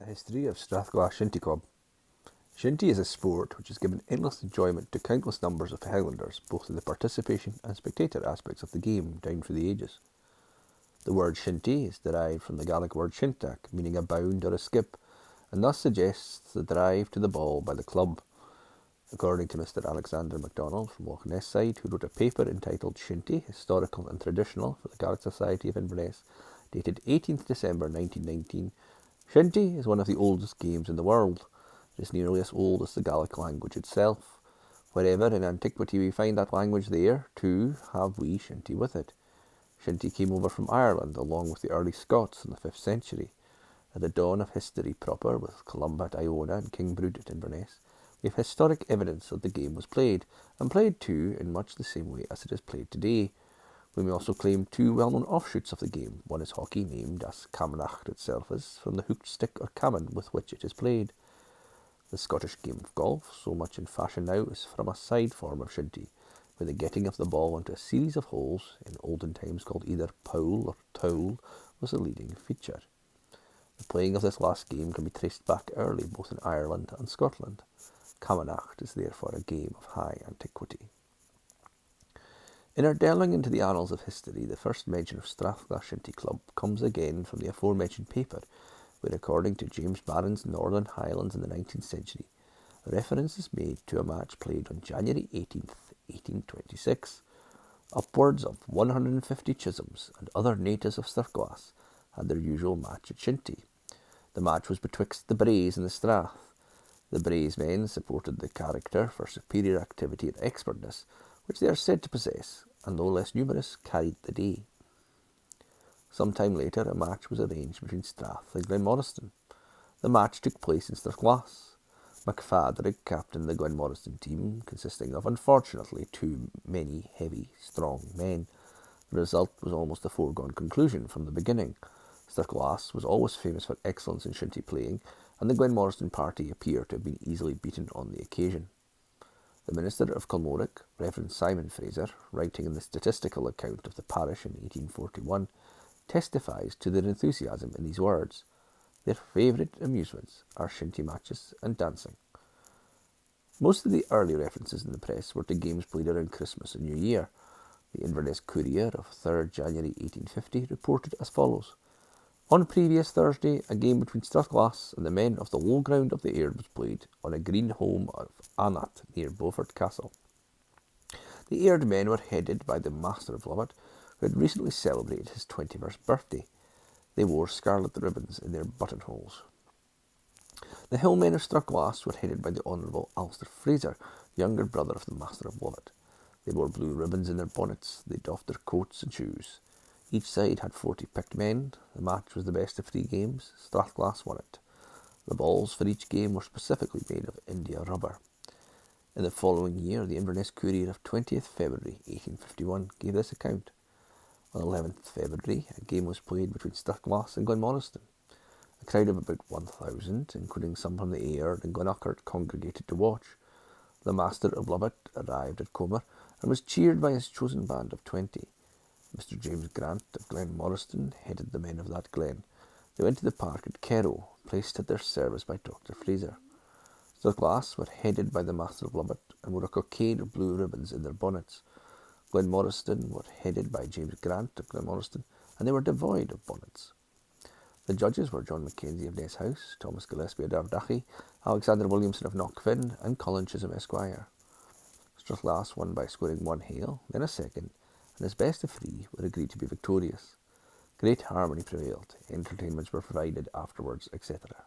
A history of Strathglass Shinty Club. Shinty is a sport which has given endless enjoyment to countless numbers of Highlanders, both in the participation and spectator aspects of the game down through the ages. The word shinty is derived from the Gaelic word shintak, meaning a bound or a skip, and thus suggests the drive to the ball by the club. According to Mr. Alexander MacDonald from Loch Ness Side, who wrote a paper entitled Shinty, Historical and Traditional for the Gaelic Society of Inverness, dated 18th December 1919, Shinty is one of the oldest games in the world. It is nearly as old as the Gaelic language itself. Wherever in antiquity we find that language, there, too, have we Shinty with it. Shinty came over from Ireland along with the early Scots in the 5th century. At the dawn of history proper, with Columba at Iona and King Brut at Inverness, we have historic evidence that the game was played, and played too in much the same way as it is played today. We may also claim two well-known offshoots of the game. One is hockey, named, as Camanachd itself is, from the hooked stick or caman with which it is played. The Scottish game of golf, so much in fashion now, is from a side form of shinty, where the getting of the ball into a series of holes, in olden times called either pole or towel, was the leading feature. The playing of this last game can be traced back early, both in Ireland and Scotland. Camanachd is therefore a game of high antiquity. In our delving into the annals of history, the first mention of Strathglass Shinty Club comes again from the aforementioned paper, where, according to James Barron's Northern Highlands in the 19th century, reference is made to a match played on January 18th, 1826. Upwards of 150 Chisholms and other natives of Strathglass had their usual match at Shinty. The match was betwixt the Braes and the Strath. The Braes men supported the character for superior activity and expertness, which they are said to possess, and though less numerous, carried the day. Some time later, a match was arranged between Strath and Glenmoriston. The match took place in Strathglass. MacFadrig captained the Glenmoriston team, consisting of, unfortunately, too many heavy, strong men. The result was almost a foregone conclusion from the beginning. Strathglass was always famous for excellence in shinty playing, and the Glenmoriston party appear to have been easily beaten on the occasion. The minister of Kilmorich, Reverend Simon Fraser, writing in the statistical account of the parish in 1841, testifies to their enthusiasm in these words: "Their favourite amusements are shinty matches and dancing." Most of the early references in the press were to games played around Christmas and New Year. The Inverness Courier of 3rd January 1850 reported as follows: "On previous Thursday, a game between Strathglass and the men of the low ground of the Aird was played on a green holm of Anat near Beaufort Castle. The Aird men were headed by the Master of Lovat, who had recently celebrated his 21st birthday. They wore scarlet ribbons in their buttonholes. The hill men of Strathglass were headed by the Honourable Alistair Fraser, younger brother of the Master of Lovat. They wore blue ribbons in their bonnets. They doffed their coats and shoes. Each side had 40 picked men. The match was the best of 3 games. Strathglass won it. The balls for each game were specifically made of India rubber." In the following year, the Inverness Courier of 20th February 1851 gave this account: "On 11th February, a game was played between Strathglass and Glenmoriston. A crowd of about 1,000, including some from the Aird and Glenurquhart, congregated to watch. The Master of Lovat arrived at Comer and was cheered by his chosen band of 20. Mr. James Grant of Glenmoriston headed the men of that glen. They went to the park at Kerrow, placed at their service by Dr. Fraser. Strathglass were headed by the Master of Lovat and wore a cockade of blue ribbons in their bonnets. Glenmoriston were headed by James Grant of Glenmoriston, and they were devoid of bonnets. The judges were John Mackenzie of Ness House, Thomas Gillespie of Ardachie, Alexander Williamson of Knockfin, and Colin Chisholm Esquire. Strathglass won by scoring 1 hail, then a second, and as best of 3 were agreed to be victorious. Great harmony prevailed, entertainments were provided afterwards, etc.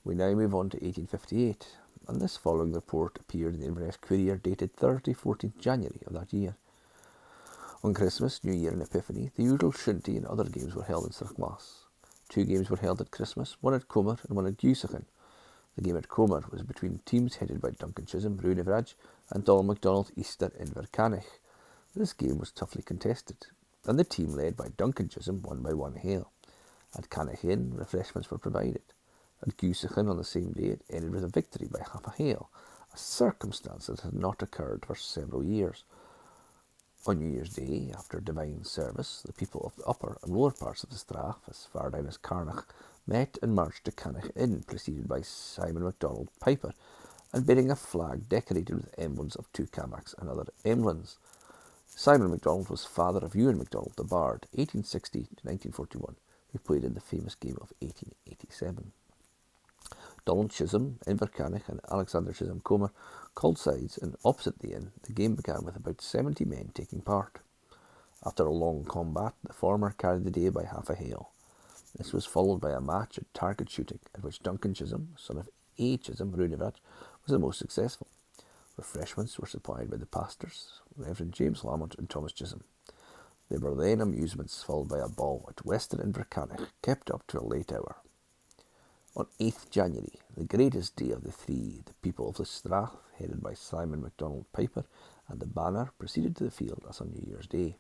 We now move on to 1858, and this following report appeared in the Inverness Courier dated Thursday, 14th January of that year. On Christmas, New Year and Epiphany, the usual shinty and other games were held in Strathglass. 2 games were held at Christmas, one at Comer and one at Hugh. The game at Comer was between teams headed by Duncan Chisholm, Runevraj, and Donald MacDonald, Easter Invercanich. This game was toughly contested, and the team led by Duncan Chisholm won by 1 hail. At Canachin, refreshments were provided. At Guisachan on the same day, it ended with a victory by half a hail, a circumstance that had not occurred for several years. On New Year's Day, after divine service, the people of the upper and lower parts of the Strath, as far down as Carnach, met and marched to Camanachd Inn, preceded by Simon MacDonald Piper, and bearing a flag decorated with emblems of two Camanachds and other emblems. Simon MacDonald was father of Ewan MacDonald the Bard, 1860 to 1941, who played in the famous game of 1887. Donald Chisholm, Invercargill, and Alexander Chisholm Comer called sides, and opposite the inn, the game began with about 70 men taking part. After a long combat, the former carried the day by half a hail. This was followed by a match at target shooting, at which Duncan Chisholm, son of A. Chisholm, Runevrat, was the most successful. Refreshments were supplied by the pastors, Reverend James Lamont and Thomas Chisholm. There were then amusements, followed by a ball at Western Invercargill, kept up to a late hour. On 8th January, the greatest day of the three, the people of the Strath, headed by Simon MacDonald Piper and the Banner, proceeded to the field as on New Year's Day.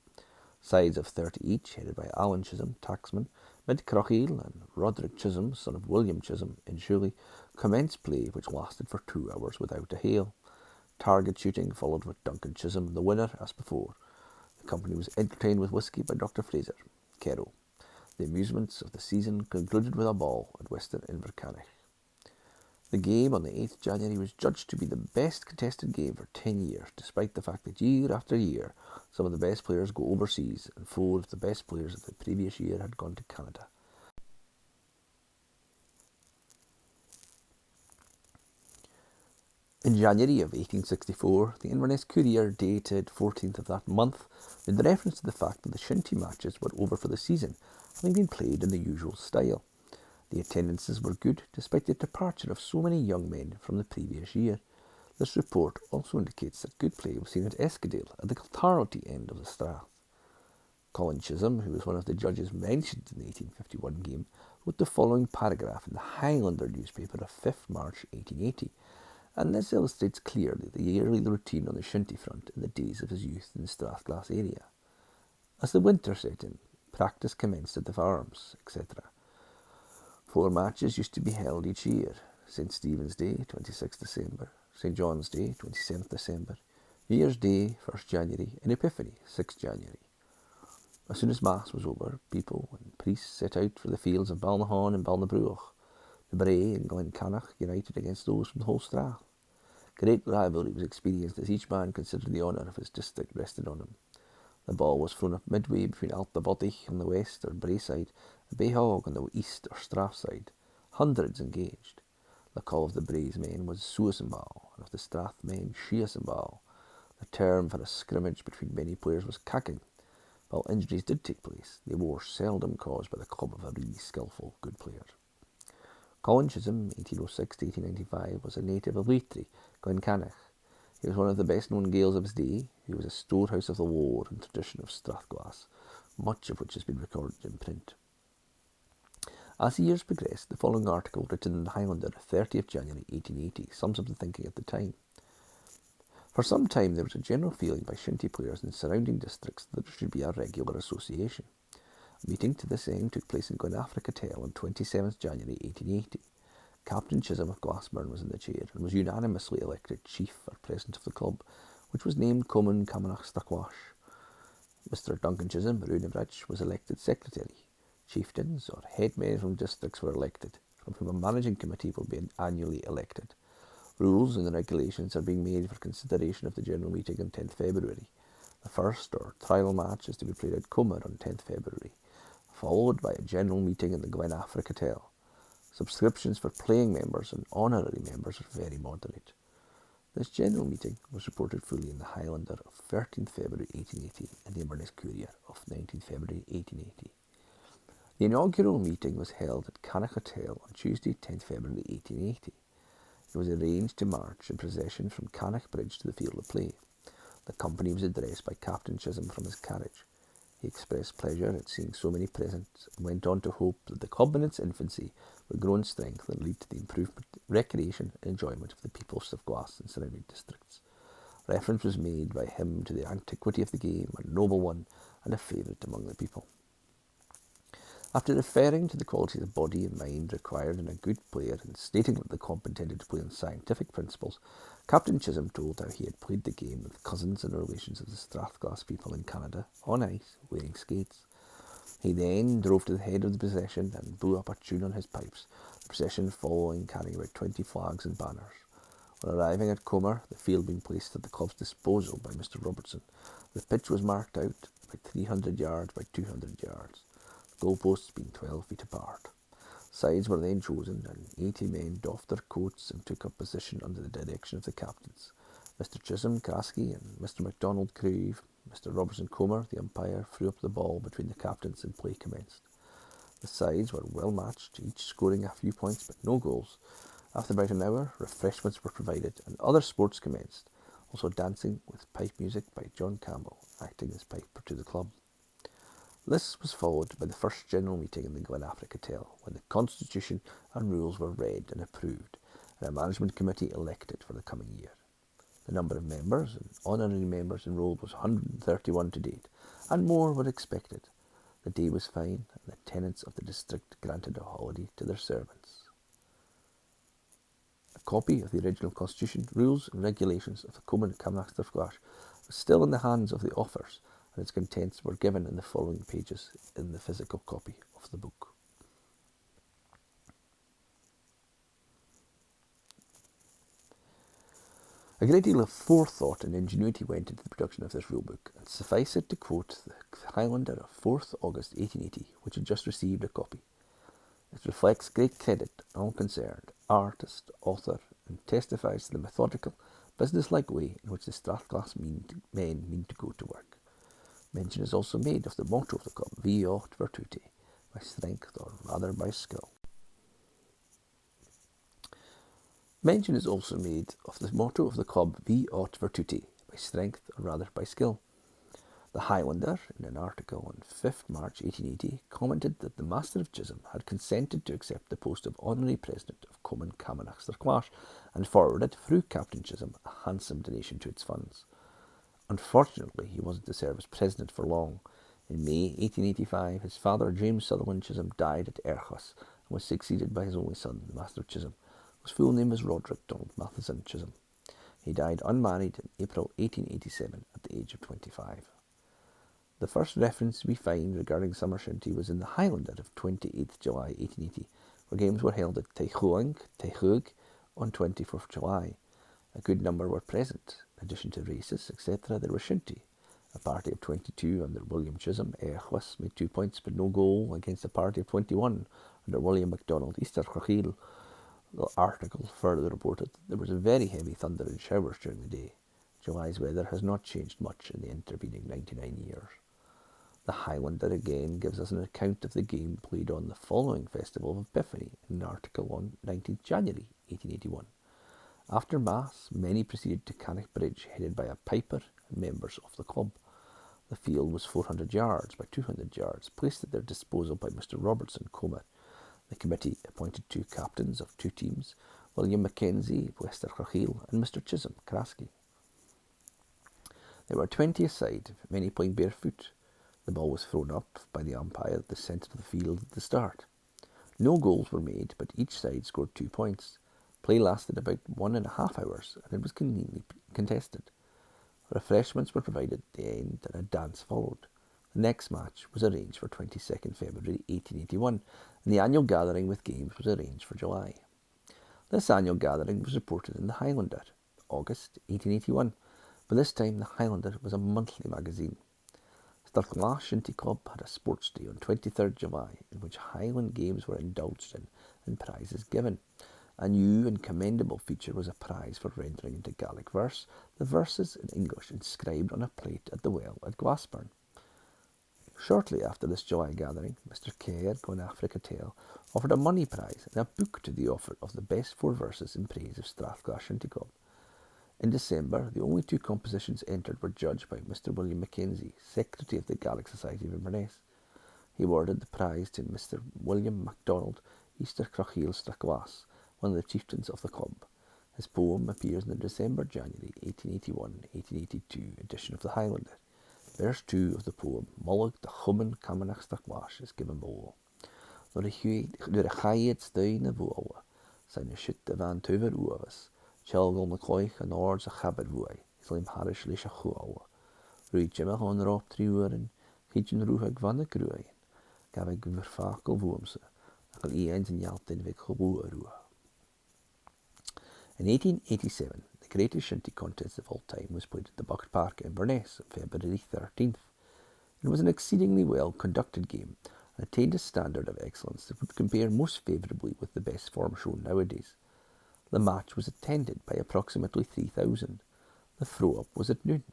Sides of 30 each, headed by Alan Chisholm, tacksman, Mid Crochiel, and Roderick Chisholm, son of William Chisholm, in Shuley, commenced play, which lasted for 2 hours without a hail. Target shooting followed with Duncan Chisholm, the winner, as before. The company was entertained with whisky by Dr. Fraser, Kerrow. The amusements of the season concluded with a ball at Western Invercargill. The game on the 8th January was judged to be the best contested game for 10 years, despite the fact that year after year some of the best players go overseas, and 4 of the best players of the previous year had gone to Canada. In January of 1864, the Inverness Courier, dated 14th of that month, made reference to the fact that the Shinty matches were over for the season, having been played in the usual style. The attendances were good, despite the departure of so many young men from the previous year. This report also indicates that good play was seen at Eskdale, at the Kiltarnotty end of the Strath. Colin Chisholm, who was one of the judges mentioned in the 1851 game, wrote the following paragraph in the Highlander newspaper of 5th March 1880, and this illustrates clearly the yearly routine on the Shinty front in the days of his youth in the Strathglass area. As the winter set in, practice commenced at the farms, etc. 4 matches used to be held each year: St. Stephen's Day, 26th December, St. John's Day, 27th December, New Year's Day, 1st January, and Epiphany, 6th January. As soon as Mass was over, people and priests set out for the fields of Balnahon and Balnabruach. The Bray and Glencanach united against those from the whole Strath. Great rivalry was experienced as each man considered the honour of his district rested on him. The ball was thrown up midway between Altabodich on the west or Bray side and Bayhog on the east or Strath side. Hundreds engaged. The call of the Bray's men was Suasambal, and of the Strath men Shiasambal. The term for a scrimmage between many players was cacking. While injuries did take place, they were seldom caused by the club of a really skilful good player. Colin Chisholm, 1806 to 1895, was a native of Leitry, Glencanach. He was one of the best-known Gaels of his day. He was a storehouse of the lore and tradition of Strathglass, much of which has been recorded in print. As the years progressed, the following article, written in the Highlander, 30th January 1880, sums up the thinking at the time. For some time there was a general feeling by Shinty players in surrounding districts that there should be a regular association. A meeting to this end took place in Glenafricatel on 27th January 1880. Captain Chisholm of Glassburn was in the chair and was unanimously elected chief or president of the club, which was named Comunn Camanachd Straghlais. Mr. Duncan Chisholm, Runevrat, was elected secretary. Chieftains or headmen from districts were elected, from whom a managing committee will be annually elected. Rules and regulations are being made for consideration of the general meeting on 10th February. The first or trial match is to be played at Comer on 10th February, followed by a general meeting in the Glenafricatel. Subscriptions for playing members and honorary members are very moderate. This general meeting was reported fully in the Highlander of 13th February 1880 and the Inverness Courier of 19th February 1880. The inaugural meeting was held at Camanachd Hotel on Tuesday 10th February 1880. It was arranged to march in procession from Camanachd Bridge to the field of play. The company was addressed by Captain Chisholm from his carriage. He expressed pleasure at seeing so many present, and went on to hope that the club in its infancy would grow in strength and lead to the improvement, recreation and enjoyment of the people of Strathglass and surrounding districts. Reference was made by him to the antiquity of the game, a noble one and a favourite among the people. After referring to the qualities of body and mind required in a good player and stating that the club intended to play on scientific principles, Captain Chisholm told how he had played the game with cousins and relations of the Strathglass people in Canada, on ice, wearing skates. He then drove to the head of the procession and blew up a tune on his pipes, the procession following, carrying about 20 flags and banners. On arriving at Comunn, the field being placed at the club's disposal by Mr. Robertson, the pitch was marked out about 300 yards by 200 yards, the goalposts being 12 feet apart. Sides were then chosen, and 80 men doffed their coats and took up position under the direction of the captains. Mr. Chisholm, Kraski, and Mr. MacDonald Creve. Mr. Robertson Comer, the umpire, threw up the ball between the captains and play commenced. The sides were well matched, each scoring a few points but no goals. After about an hour, refreshments were provided and other sports commenced, also dancing with pipe music by John Campbell, acting as piper to the club. This was followed by the first general meeting in the Glen Africa Hotel, when the constitution and rules were read and approved, and a management committee elected for the coming year. The number of members and honorary members enrolled was 131 to date, and more were expected. The day was fine, and the tenants of the district granted a holiday to their servants. A copy of the original constitution, rules and regulations of the Comunn Camanachd Straghlais was still in the hands of the authors, and its contents were given in the following pages in the physical copy of the book. A great deal of forethought and ingenuity went into the production of this rulebook, and suffice it to quote the Highlander of 4th August 1880, which had just received a copy. It reflects great credit on all concerned, artist, author, and testifies to the methodical, business-like way in which the Strathglass men mean to go to work. Mention is also made of the motto of the club, Vi aut virtute, by strength or rather by skill. Mention is also made of the motto of the club, Vi aut virtute, by strength or rather by skill. The Highlander, in an article on 5th March 1880, commented that the Master of Chisholm had consented to accept the post of Honorary President of Comunn Camanachd Straghlais and forwarded, through Captain Chisholm, a handsome donation to its funds. Unfortunately, he wasn't to serve as president for long. In May 1885, his father, James Sutherland Chisholm, died at Erchas and was succeeded by his only son, the Master of Chisholm, whose full name was Roderick Donald Matheson Chisholm. He died unmarried in April 1887 at the age of 25. The first reference we find regarding summer shinty was in the Highlander of 28th July 1880, where games were held at Taihug on 24th July. A good number were present. In addition to races, etc., there was shinty. A party of 22 under William Chisholm, Erchas, made 2 points but no goal against a party of 21 under William MacDonald, Strathglass. The article further reported there was a very heavy thunder and showers during the day. July's weather has not changed much in the intervening 99 years. The Highlander again gives us an account of the game played on the following festival of Epiphany in an article on 19th January 1881. After Mass, many proceeded to Cannock Bridge, headed by a piper and members of the club. The field was 400 yards by 200 yards, placed at their disposal by Mr. Robertson Comer. The committee appointed 2 captains of 2 teams, William Mackenzie, Strathglass, and Mr. Chisholm, Kraski. There were 20 a side, many playing barefoot. The ball was thrown up by the umpire at the centre of the field at the start. No goals were made, but each side scored 2 points. Play lasted about 1.5 hours, and it was conveniently contested. Refreshments were provided at the end, and a dance followed. The next match was arranged for 22nd February 1881, and the annual gathering with games was arranged for July. This annual gathering was reported in the Highlander, August 1881, but this time the Highlander was a monthly magazine. Strathglass Shinty Club had a sports day on 23rd July, in which Highland games were indulged in and prizes given. A new and commendable feature was a prize for rendering into Gaelic verse the verses in English inscribed on a plate at the well at Glasburn. Shortly after this July gathering, Mr. Kerr, Glen Africa Tale, offered a money prize and a book to the author of the best 4 verses in praise of Strathglass Shinty Club. In December, the only 2 compositions entered were judged by Mr. William Mackenzie, Secretary of the Gaelic Society of Inverness. He awarded the prize to Mr. William MacDonald, Strathglass Straghlais, one of the chieftains of the club. His poem appears in the December-January 1881-1882 edition of the Highlander. Verse 2 of the poem, Mullig de Comunn Camanachd Straghlais, is given below. Door a chaid stuin na bhuala, zijn a shit de van tuver uavas, Chelgol na cloich an ords a chabad vuai, Islim harish lish a chuala. Rui jimma hon rop 3 uren, Chidjin ruhag van de gruaien, gaf ik vervakel woemse, en eens in Jaltin vik gewoeroe. In 1887, the greatest shinty contest of all time was played at the Buck Park in Inverness on February 13th. It was an exceedingly well-conducted game and attained a standard of excellence that would compare most favourably with the best form shown nowadays. The match was attended by approximately 3,000. The throw-up was at noon.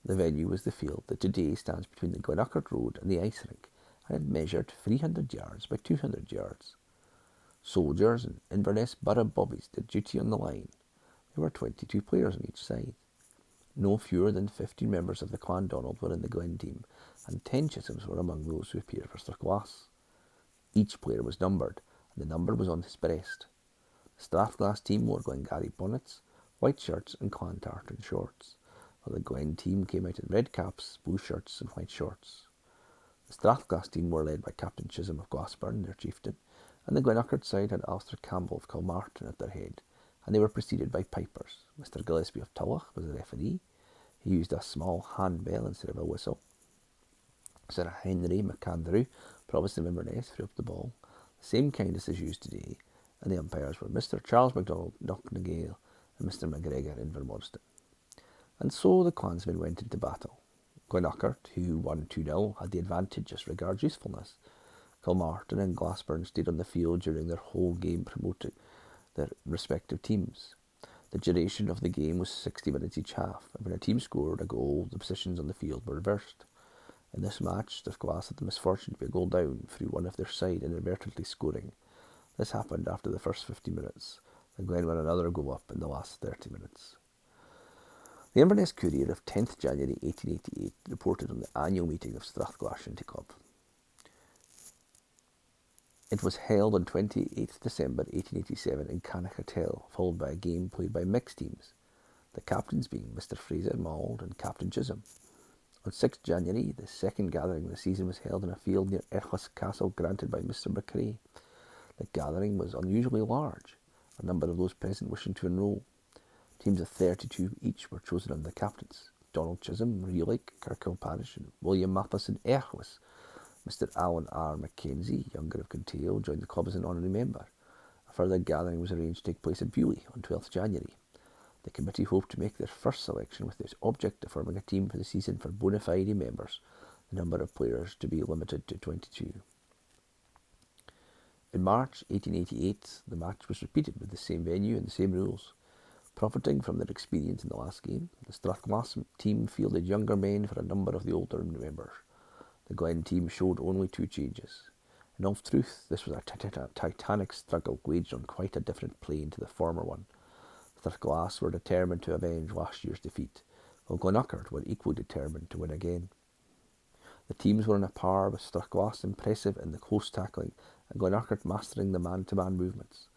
The venue was the field that today stands between the Glenurquhart Road and the ice rink, and it measured 300 yards by 200 yards. Soldiers and Inverness borough bobbies did duty on the line. There were 22 players on each side. No fewer than 15 members of the Clondonald were in the Glen team, and 10 Chisholms were among those who appeared for Strathglass. Each player was numbered, and the number was on his breast. The Strathglass team wore Glengarry bonnets, white shirts and clan tartan shorts, while the Glen team came out in red caps, blue shirts and white shorts. The Strathglass team were led by Captain Chisholm of Glassburn, their chieftain, and the Glenurquhart side had Alistair Campbell of Kilmartin at their head, and they were preceded by pipers. Mr. Gillespie of Tulloch was the referee. He used a small handbell instead of a whistle. Sir Henry McAndrew, Provost of Inverness, threw up the ball, the same kind as is used today, and the umpires were Mr. Charles MacDonald, Gael, and Mr. McGregor in Vermorston. And so the clansmen went into battle. Glenurquhart, who won 2-0, had the advantage as regards usefulness. Kilmartin and Glassburn stayed on the field during their whole game, promoting their respective teams. The duration of the game was 60 minutes each half, and when a team scored a goal, the positions on the field were reversed. In this match, Strathglass had the misfortune to be a goal down through one of their side inadvertently scoring. This happened after the first 50 minutes, and Glen were another goal up in the last 30 minutes. The Inverness Courier of 10th January 1888 reported on the annual meeting of Strathglass Shinty Club. It was held on 28th December 1887 in Camanachd, followed by a game played by mixed teams, the captains being Mr. Fraser Mauld and Captain Chisholm. On 6th January, the second gathering of the season was held in a field near Erchlis Castle granted by Mr. McCrae. The gathering was unusually large, a number of those present wishing to enrol. Teams of 32 each were chosen under the captains: Donald Chisholm, Reelake, Kirkcalparish, and William Matheson, Erchlis. Mr. Alan R. Mackenzie, younger of Kintail, joined the club as an honorary member. A further gathering was arranged to take place at Willie on 12th January. The committee hoped to make their first selection with the object of forming a team for the season for bona fide members, the number of players to be limited to 22. In March 1888, the match was repeated with the same venue and the same rules. Profiting from their experience in the last game, the Strathglass team fielded younger men for a number of the older members. The Glen team showed only 2 changes. In all truth, this was a titanic struggle waged on quite a different plane to the former one. Strathglass were determined to avenge last year's defeat, while Glenurquhart were equally determined to win again. The teams were on a par, with Strathglass impressive in the close tackling and Glenurquhart mastering the man-to-man movements.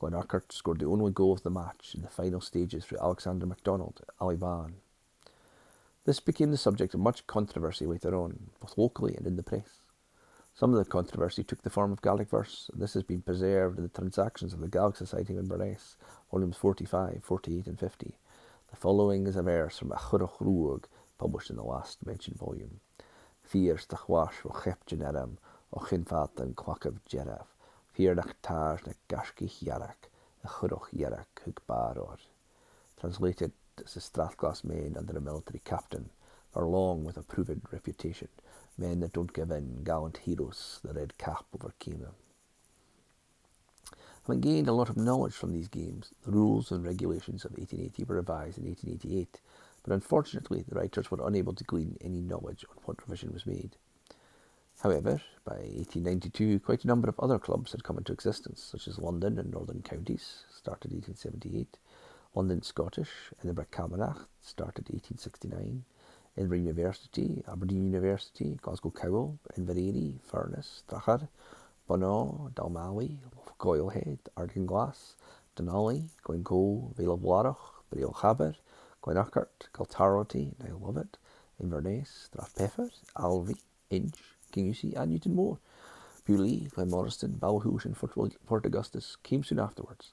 Glenurquhart scored the only goal of the match in the final stages through Alexander MacDonald at Alliban. This became the subject of much controversy later on, both locally and in the press. Some of the controversy took the form of Gaelic verse, and this has been preserved in the Transactions of the Gaelic Society of Inverness, volumes 45, 48 and 50. The following is a verse from a Churach Ruag, published in the last mentioned volume. Fear stachwash o chep generam, o chinfat and quakav jeraf, fear nach taj nach gashki yarak, a Churach yarak hug baror. Translated as the Strathglass men under a military captain, are long with a proven reputation, men that don't give in, gallant heroes, the red cap overcame them. Having gained a lot of knowledge from these games, the rules and regulations of 1880 were revised in 1888, but unfortunately the writers were unable to glean any knowledge on what revision was made. However, by 1892, quite a number of other clubs had come into existence, such as London and Northern Counties, started 1878, London Scottish, Edinburgh Camanachd, started 1869, Edinburgh University, Aberdeen University, Glasgow Cowell, Inveraray, Furness, Strachar, Bunnaw, Dalmally, Goylehead, Ardinglass, Denali, Glencoe, Vale of Larach, Braille Haber, Glenurquhart, Galtarroty, Now Lovett, Inverness, Strathpeffer, Alvey, Inch, Kingussie and Newtonmore. Bewley, Glenmoriston, Balhoosh and Fort Augustus came soon afterwards.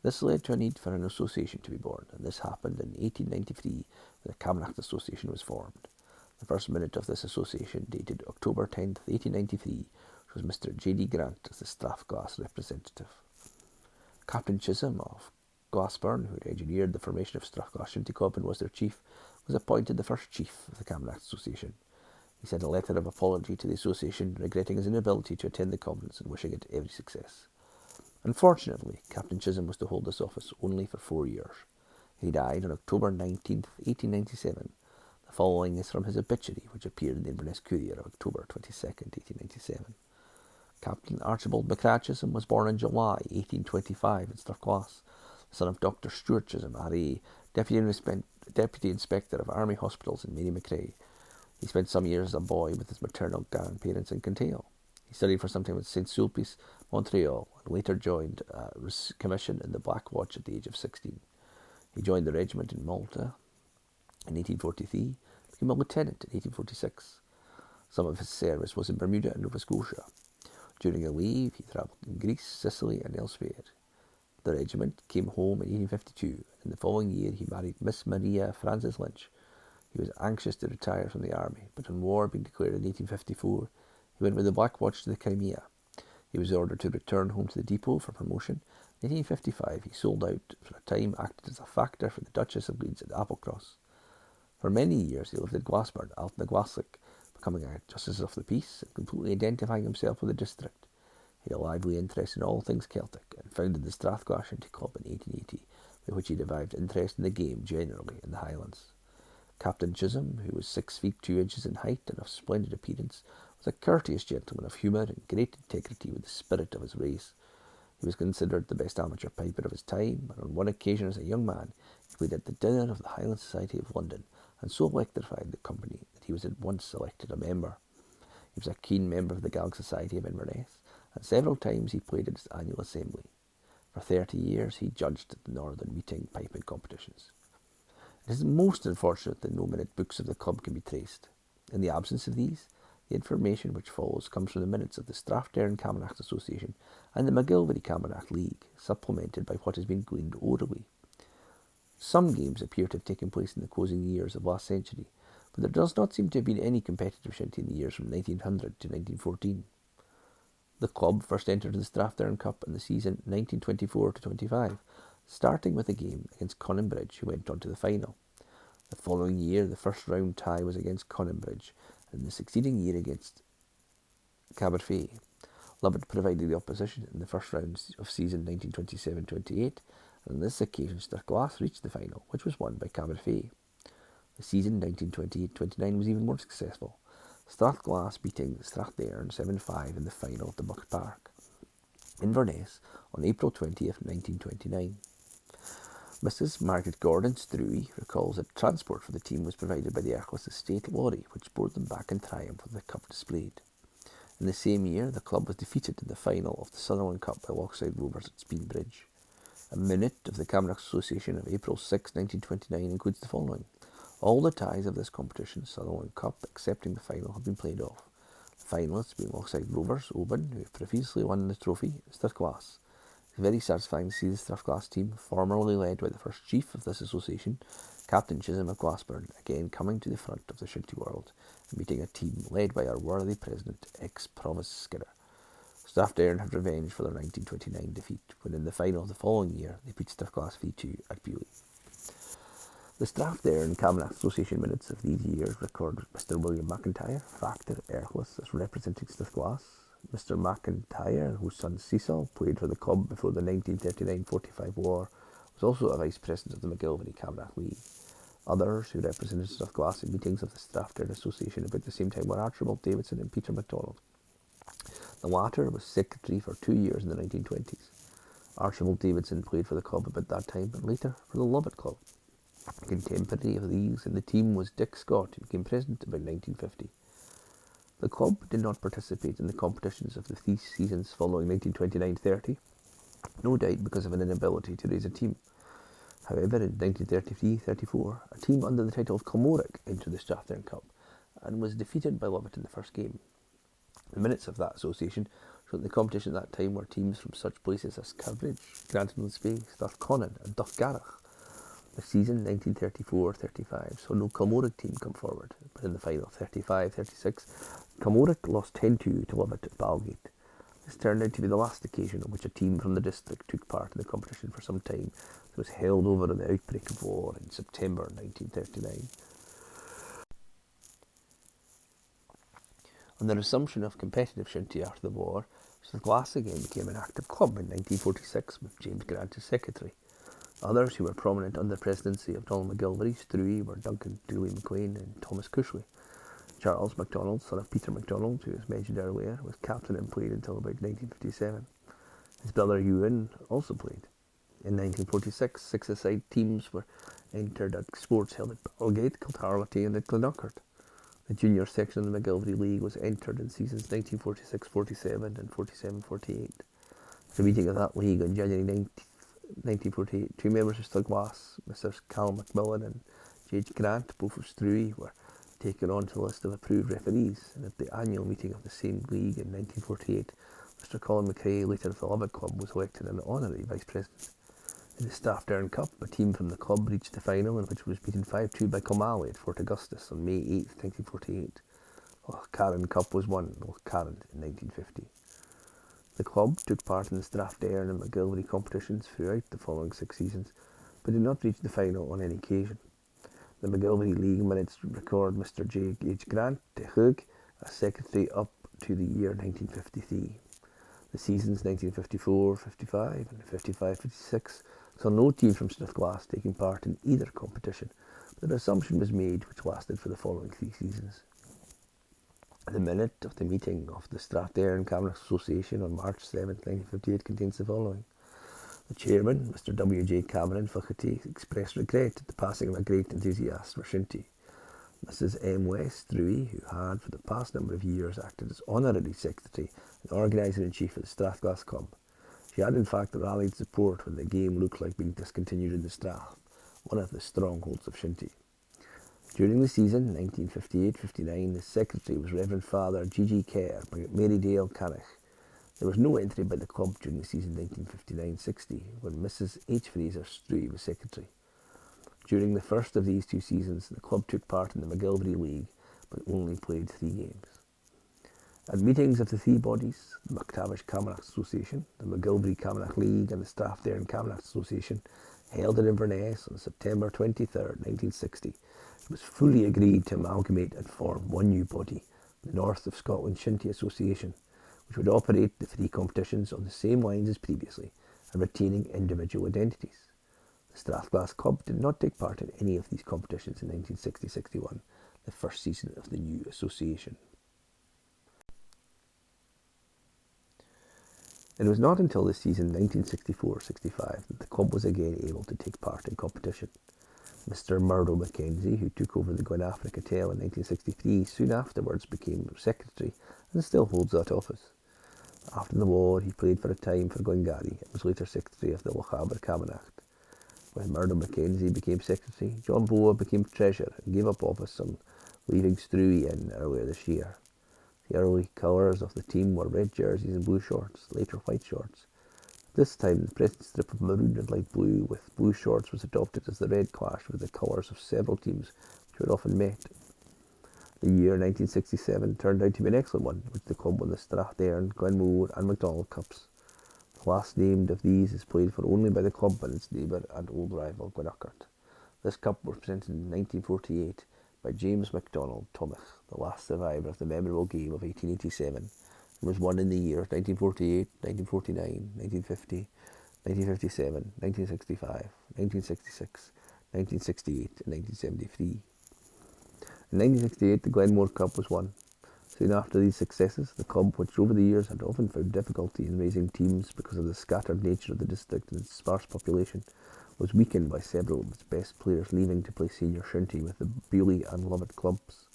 This led to a need for an association to be born, and this happened in 1893 when the Camanachd Association was formed. The first minute of this association, dated October 10th, 1893, was Mr. J.D. Grant as the Strathglass representative. Captain Chisholm of Glassburn, who had engineered the formation of Strathglass Shinty Club and was their chief, was appointed the first chief of the Camanachd Association. He sent a letter of apology to the association, regretting his inability to attend the conference and wishing it every success. Unfortunately, Captain Chisholm was to hold this office only for 4 years. He died on October 19, 1897. The following is from his obituary, which appeared in the Inverness Courier of October 22, 1897. Captain Archibald McCrae Chisholm was born in July 1825 in Strathglass, the son of Dr. Stuart Chisholm, R.A., Deputy Inspector of Army Hospitals in Mary McCrae. He spent some years as a boy with his maternal grandparents in Kintail. He studied for some time at St. Sulpice, Montreal, and later joined a commission in the Black Watch at the age of 16. He joined the regiment in Malta in 1843, became a lieutenant in 1846. Some of his service was in Bermuda and Nova Scotia. During a leave, he travelled in Greece, Sicily, and elsewhere. The regiment came home in 1852, and the following year he married Miss Maria Frances Lynch. He was anxious to retire from the army, but on war being declared in 1854, he went with the Black Watch to the Crimea. He was ordered to return home to the depot for promotion. In 1855, he sold out, for a time acted as a factor for the Duchess of Leeds at Applecross. For many years he lived at Glassburn, Altnaglassic, becoming a Justice of the Peace and completely identifying himself with the district. He had a lively interest in all things Celtic and founded the Strathglass Shinty Club in 1880, by which he derived interest in the game generally in the Highlands. Captain Chisholm, who was 6 feet 2 inches in height and of splendid appearance, was a courteous gentleman of humour and great integrity with the spirit of his race. He was considered the best amateur piper of his time, and on one occasion as a young man he played at the dinner of the Highland Society of London, and so electrified the company that he was at once elected a member. He was a keen member of the Gael Society of Inverness, and several times he played at its annual assembly. For 30 years he judged at the Northern Meeting piping competitions. It is most unfortunate that no minute books of the club can be traced. In the absence of these, the information which follows comes from the minutes of the Comunn Camanachd Association and the Camanachd League, supplemented by what has been gleaned orally. Some games appear to have taken place in the closing years of last century, but there does not seem to have been any competitive shinty in the years from 1900 to 1914. The club first entered the Strathglass Cup in the season 1924-25, starting with a game against Coninbridge, who went on to the final. The following year, the first round tie was against Coninbridge, and the succeeding year against Caberfay. Lovat provided the opposition in the first round of season 1927-28, and on this occasion Strathglass reached the final, which was won by Caberfay. The season 1928-29 was even more successful, Strathglass beating Strathdairn 7-5 in the final at the Buck Park, Inverness, on April 20th, 1929. Mrs. Margaret Gordon Struy recalls that transport for the team was provided by the Erchless Estate lorry, which bore them back in triumph with the cup displayed. In the same year, the club was defeated in the final of the Sutherland Cup by Lochside Rovers at Speenbridge. A minute of the Camanachd Association of April 6, 1929 includes the following. All the ties of this competition, Sutherland Cup, excepting the final, have been played off. The finalists being Lochside Rovers, Oban, who have previously won the trophy, and Strathglass. It is very satisfying to see the Strathglass team, formerly led by the first chief of this association, Captain Chisholm of Glassburn, again coming to the front of the shinty world and meeting a team led by our worthy president, ex-Provost Skinner. Strathdairn had revenge for their 1929 defeat, when in the final of the following year they beat Strathglass V2 at Bewley. The Strathdairn Camanachd Association minutes of these years record Mr. William McIntyre, factor Erchless, as representing Strathglass. Mr. McIntyre, whose son Cecil played for the club before the 1939-45 war, was also a vice president of the Camanachd League. Others who represented Strathglass in meetings of the Strathdairn Association about the same time were Archibald Davidson and Peter MacDonald. The latter was secretary for 2 years in the 1920s. Archibald Davidson played for the club about that time and later for the Lovat Club. A contemporary of these in the team was Dick Scott, who became president about 1950. The club did not participate in the competitions of the 3 seasons following 1929-30, no doubt because of an inability to raise a team. However, in 1933-34, a team under the title of Kilmorich entered the Strathdairn Cup and was defeated by Lovat in the first game. The minutes of that association show that the competition at that time were teams from such places as Cavendish, Granton-on-Spey, Strathconnan and Duffgarach. The season 1934-35 saw no Kilmorich team come forward, but in the final 35-36, Camanachd lost 10-2 to Lovat at Balgate. This turned out to be the last occasion on which a team from the district took part in the competition for some time. It was held over in the outbreak of war in September 1939. On the resumption of competitive shinty after the war, Strathglass again became an active club in 1946 with James Grant as secretary. Others who were prominent under the presidency of Donald McGilvery Struy were Duncan Dooley McLean and Thomas Cushley. Charles MacDonald, son of Peter MacDonald, who was mentioned earlier, was captain and played until about 1957. His brother Hugh also played. In 1946, 6-a-side teams were entered at sports held at Balgate, Kiltarlity and at Glenuckert. The junior section of the McGilvery League was entered in seasons 1946-47 and 47-48. At a meeting of that league on January 1948, two members of Strathglass, Messrs. Cal Macmillan and J.H. Grant, both of Struy, were taken onto the list of approved referees, and at the annual meeting of the same league in 1948, Mr. Colin McRae, later of the Lovat Club, was elected an honorary vice president. In the Strathdown Cup, a team from the club reached the final, in which it was beaten 5-2 by Kilmallie at Fort Augustus on May 8, 1948. Carron Cup was won, Carron in 1950. The club took part in the Strathdown and McGilvery competitions throughout the following 6 seasons, but did not reach the final on any occasion. The McGilvery League minutes record Mr. J.H. Grant de Hug as secretary up to the year 1953. The seasons 1954-55 and 55-56 saw no team from Strathglass taking part in either competition, but an assumption was made which lasted for the following 3 seasons. The minute of the meeting of the Comunn Camanachd Association on March 7, 1958 contains the following. The chairman, Mr. W.J. Cameron Flaherty, expressed regret at the passing of a great enthusiast for shinty. Mrs. M. West Struy, who had for the past number of years acted as honorary secretary and organiser-in-chief of the Strathglass Club. She had in fact rallied support when the game looked like being discontinued in the Strath, one of the strongholds of shinty. During the season 1958-59, the secretary was Reverend Father G.G. Kerr, Marydale, Canach. There was no entry by the club during the season 1959-60, when Mrs. H. Fraser Struy was secretary. During the first of these 2 seasons, the club took part in the McGilvery League, but only played 3 games. At meetings of the 3 bodies, the Comunn Camanachd Association, the McGilvery Camanachd League and the Strathdown Camanachd Association, held in Inverness on September 23, 1960, it was fully agreed to amalgamate and form one new body, the North of Scotland Shinty Association, which would operate the 3 competitions on the same lines as previously and retaining individual identities. The Strathglass Club did not take part in any of these competitions in 1960-61, the first season of the new association. It was not until the season 1964-65 that the club was again able to take part in competition. Mr. Murdo Mackenzie, who took over the Glenafric Hotel in 1963, soon afterwards became secretary and still holds that office. After the war, he played for a time for Glengarry and was later secretary of the Lochaber Camanachd. When Murdo Mackenzie became secretary, John Boa became treasurer and gave up office on leaving Struy in earlier this year. The early colours of the team were red jerseys and blue shorts, later white shorts. This time, the present strip of maroon and light blue with blue shorts was adopted as the red clashed with the colours of several teams which were often met. The year 1967 turned out to be an excellent one, which the club won the Strathdown, Glenmore and MacDonald Cups. The last named of these is played for only by the club and its neighbour and old rival Glenuckert. This cup was presented in 1948 by James MacDonald Thomas, the last survivor of the memorable game of 1887, and was won in the years 1948, 1949, 1950, 1957, 1965, 1966, 1968 and 1973. In 1968 the Glenmore Cup was won. Soon after these successes, the club, which over the years had often found difficulty in raising teams because of the scattered nature of the district and its sparse population, was weakened by several of its best players leaving to play senior shinty with the Willie and Lovat clubs.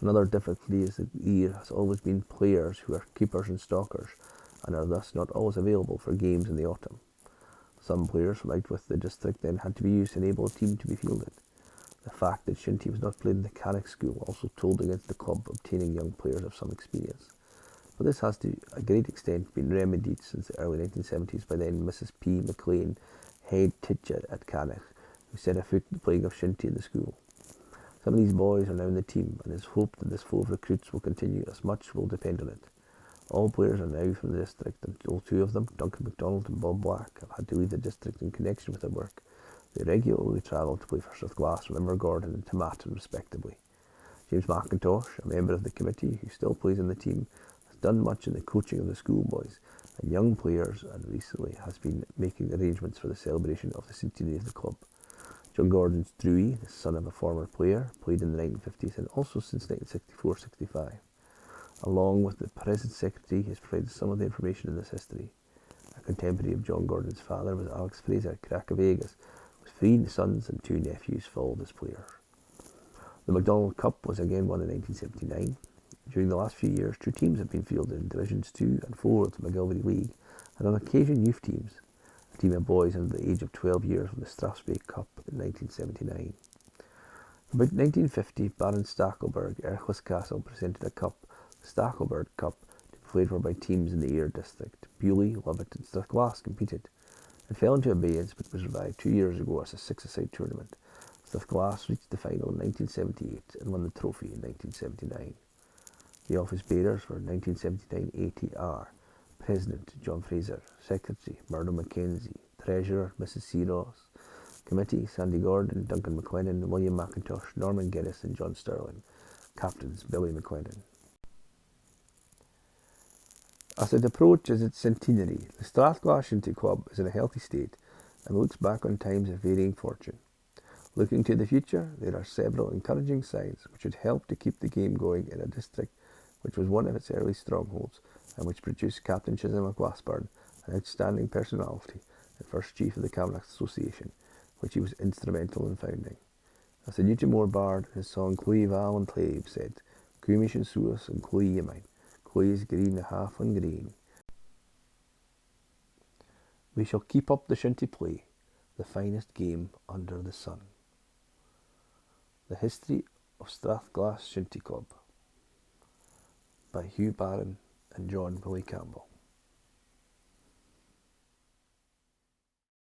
Another difficulty is that there has always been players who are keepers and stalkers and are thus not always available for games in the autumn. Some players from out with the district then had to be used to enable a team to be fielded. The fact that shinty was not played in the Canuck school also told against the club obtaining young players of some experience. But this has to a great extent been remedied since the early 1970s by then Mrs. P. McLean, head teacher at Canuck, who set a foot in the playing of shinty in the school. Some of these boys are now in the team, and it is hoped that this flow of recruits will continue, as much will depend on it. All players are now from the district, and all two of them, Duncan MacDonald and Bob Black, have had to leave the district in connection with their work. They regularly travel to play for Strathglass, Gordon and Tomatin respectively. James McIntosh, a member of the committee who still plays in the team, has done much in the coaching of the schoolboys and young players, and recently has been making arrangements for the celebration of the centenary of the club. John Gordon's Drewy, the son of a former player, played in the 1950s and also since 1964-65. Along with the present secretary, he has provided some of the information in this history. A contemporary of John Gordon's father was Alex Fraser, Crackavegas, with 3 sons and 2 nephews followed as players. The MacDonald Cup was again won in 1979. During the last few years, 2 teams have been fielded in Divisions 2 and 4 of the McGilvery League, and on occasion youth teams. A team of boys under the age of 12 years won the Strathspey Cup in 1979. About 1950, Baron Stachelberg, Erchlis Castle, presented a cup, the Stachelberg Cup, to be played for by teams in the Ayr district. Bewley, Lovat and Strathglass competed. It fell into abeyance but was revived 2 years ago as a 6-a-side tournament. Strathglass reached the final in 1978 and won the trophy in 1979. The office bearers for 1979 ATR: President John Fraser, Secretary Murdo Mackenzie, Treasurer Mrs. C. Ross, Committee Sandy Gordon, Duncan McLennan, William McIntosh, Norman Guinness and John Sterling, Captains Billy McLennan. As it approaches its centenary, the Strathglass Shinty Club is in a healthy state and looks back on times of varying fortune. Looking to the future, there are several encouraging signs which would help to keep the game going in a district which was one of its early strongholds and which produced Captain Chisholm of Glassburn, an outstanding personality and first chief of the Camanachd Association, which he was instrumental in founding. As the Newtonmore bard, his song Clwy Val and Clave said, Cúimish and Suas and Clwy Ymain, Clwy is green the half on green. We shall keep up the shinty play, the finest game under the sun. The History of Strathglass Shinty Club by Hugh, Barron and John Willie Campbell.